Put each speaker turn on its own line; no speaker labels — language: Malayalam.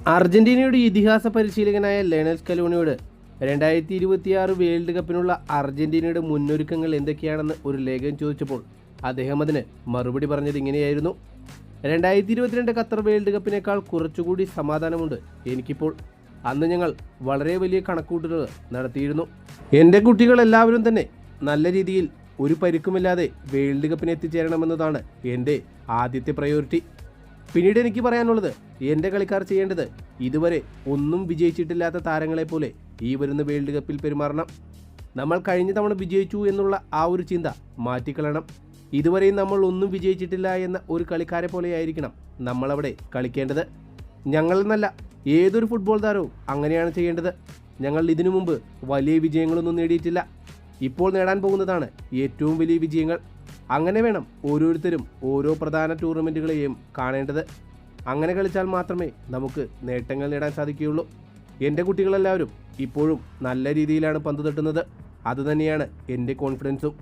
അർജന്റീനയുടെ ഇതിഹാസ പരിശീലകനായ ലയണൽ സ്കലോണിയോട് 2026 വേൾഡ് കപ്പിനുള്ള അർജന്റീനയുടെ മുന്നൊരുക്കങ്ങൾ എന്തൊക്കെയാണെന്ന് ഒരു ലേഖകൻ ചോദിച്ചപ്പോൾ അദ്ദേഹം അതിന് മറുപടി പറഞ്ഞത് ഇങ്ങനെയായിരുന്നു. 2022 ഖത്തർ വേൾഡ് കപ്പിനേക്കാൾ കുറച്ചുകൂടി സമാധാനമുണ്ട് എനിക്കിപ്പോൾ. അന്ന് ഞങ്ങൾ വളരെ വലിയ കണക്കൂട്ടലുകൾ നടത്തിയിരുന്നു. എൻ്റെ കുട്ടികളെല്ലാവരും തന്നെ നല്ല രീതിയിൽ ഒരു പരിക്കുമില്ലാതെ വേൾഡ് കപ്പിന് എത്തിച്ചേരണമെന്നതാണ് എൻ്റെ ആദ്യത്തെ പ്രയോറിറ്റി. പിന്നീട് എനിക്ക് പറയാനുള്ളത്, എൻ്റെ കളിക്കാർ ചെയ്യേണ്ടത് ഇതുവരെ ഒന്നും വിജയിച്ചിട്ടില്ലാത്ത താരങ്ങളെപ്പോലെ ഈ വരുന്ന വേൾഡ് കപ്പിൽ പെരുമാറണം. നമ്മൾ കഴിഞ്ഞ തവണ വിജയിച്ചു എന്നുള്ള ആ ഒരു ചിന്ത മാറ്റിക്കളയണം. ഇതുവരെയും നമ്മൾ ഒന്നും വിജയിച്ചിട്ടില്ല എന്ന ഒരു കളിക്കാരെ പോലെയായിരിക്കണം നമ്മളവിടെ കളിക്കേണ്ടത്. ഞങ്ങളെന്നല്ല, ഏതൊരു ഫുട്ബോൾ താരവും അങ്ങനെയാണ് ചെയ്യേണ്ടത്. ഞങ്ങൾ ഇതിനു മുമ്പ് വലിയ വിജയങ്ങളൊന്നും നേടിയിട്ടില്ല. ഇപ്പോൾ നേടാൻ പോകുന്നതാണ് ഏറ്റവും വലിയ വിജയങ്ങൾ. അങ്ങനെ വേണം ഓരോരുത്തരും ഓരോ പ്രധാന ടൂർണമെൻറ്റുകളെയും കാണേണ്ടത്. അങ്ങനെ കളിച്ചാൽ മാത്രമേ നമുക്ക് നേട്ടങ്ങൾ നേടാൻ സാധിക്കുകയുള്ളൂ. എൻ്റെ കുട്ടികളെല്ലാവരും ഇപ്പോഴും നല്ല രീതിയിലാണ് പന്ത് തട്ടുന്നത്. അതുതന്നെയാണ് എൻ്റെ കോൺഫിഡൻസും.